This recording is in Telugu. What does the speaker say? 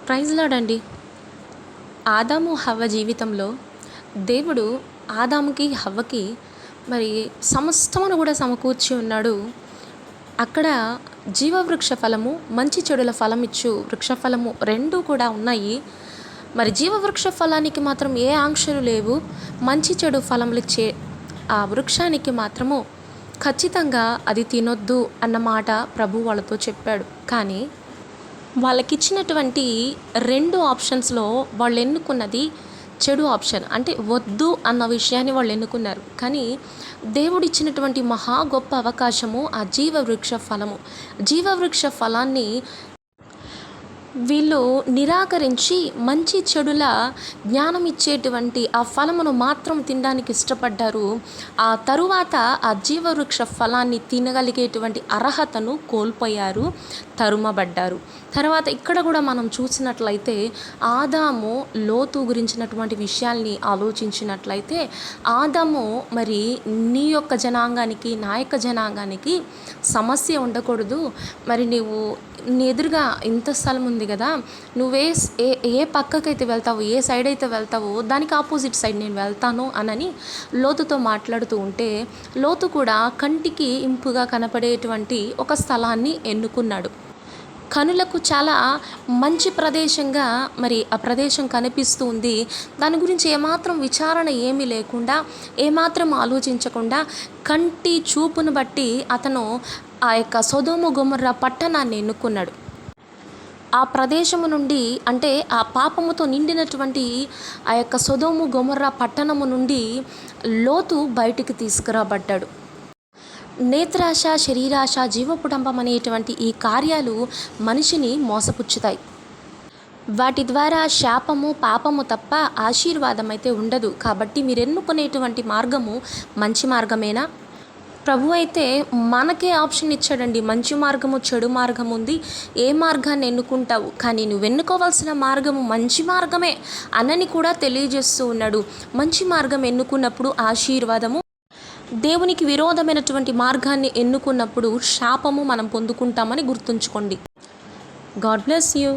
ప్రైజ్ లార్డ్ అండి. ఆదాము హవ్వ జీవితంలో దేవుడు ఆదాముకి హవ్వకి మరి సమస్తమును కూడా సమకూర్చి ఉన్నాడు. అక్కడ జీవవృక్ష ఫలము, మంచి చెడుల ఫలం ఇచ్చు వృక్ష ఫలము రెండూ కూడా ఉన్నాయి. మరి జీవవృక్ష ఫలానికి మాత్రం ఏ ఆంక్షలు లేవు. మంచి చెడు ఫలములు ఇచ్చే ఆ వృక్షానికి మాత్రము ఖచ్చితంగా అది తినొద్దు అన్నమాట ప్రభు వాళ్ళతో చెప్పాడు. కానీ వాళ్ళకిచ్చినటువంటి 2 ఆప్షన్స్లో వాళ్ళు ఎన్నుకున్నది చెడు ఆప్షన్. అంటే వద్దు అన్న విషయాన్ని వాళ్ళు ఎన్నుకున్నారు. కానీ దేవుడిచ్చినటువంటి మహా గొప్ప అవకాశము ఆ జీవవృక్ష ఫలము. జీవవృక్ష ఫలాన్ని వీళ్ళు నిరాకరించి మంచి చెడుల జ్ఞానం ఇచ్చేటువంటి ఆ ఫలమును మాత్రం తినడానికి ఇష్టపడ్డారు. ఆ తరువాత ఆ జీవవృక్ష ఫలాన్ని తినగలిగేటువంటి అర్హతను కోల్పోయారు, తరుమబడ్డారు. తర్వాత ఇక్కడ కూడా మనం చూసినట్లయితే ఆదాము లోతు గురించినటువంటి విషయాల్ని ఆలోచించినట్లయితే ఆదాము మరి నీ యొక్క జనాంగానికి, నా యొక్క జనాంగానికి సమస్య ఉండకూడదు. మరి నీ ఎదురుగా ఇంత స్థలం ఉంది కదా, నువ్వే ఏ పక్కకైతే వెళ్తావో, ఏ సైడ్ అయితే వెళ్తావో దానికి ఆపోజిట్ సైడ్ నేను వెళ్తాను అనని లోతుతో మాట్లాడుతూ ఉంటే లోతు కూడా కంటికి ఇంపుగా కనపడేటువంటి ఒక స్థలాన్ని ఎన్నుకున్నాడు. కనులకు చాలా మంచి ప్రదేశంగా మరి ఆ ప్రదేశం కనిపిస్తూ ఉంది. దాని గురించి ఏమాత్రం విచారణ ఏమీ లేకుండా, ఏమాత్రం ఆలోచించకుండా కంటి చూపును బట్టి అతను ఆ యొక్క సొదొమ గొమొర్రా పట్టణాన్ని ఎన్నుకున్నాడు. ఆ ప్రదేశము నుండి, అంటే ఆ పాపముతో నిండినటువంటి ఆ యొక్క సొదొమ గొమొర్రా పట్టణము నుండి లోతు బయటికి తీసుకురాబడ్డాడు. నేత్రాశ, శరీరాశ, జీవపుడంబం అనేటువంటి ఈ కార్యాలు మనిషిని మోసపుచ్చుతాయి. వాటి ద్వారా శాపము, పాపము తప్ప ఆశీర్వాదం అయితే ఉండదు. కాబట్టి మీరు ఎన్నుకునేటువంటి మార్గము మంచి మార్గమేనా? ప్రభు అయితే మనకే ఆప్షన్ ఇచ్చాడండి. మంచి మార్గము, చెడు మార్గం ఉంది. ఏ మార్గాన్ని ఎన్నుకుంటావు? కానీ నువ్వు ఎన్నుకోవాల్సిన మార్గము మంచి మార్గమే అనని కూడా తెలియజేస్తూ ఉన్నాడు. మంచి మార్గం ఎన్నుకున్నప్పుడు ఆశీర్వాదము, దేవునికి విరోధమైనటువంటి మార్గాన్ని ఎన్నుకున్నప్పుడు శాపము మనం పొందుకుంటామని గుర్తుంచుకోండి. God bless you.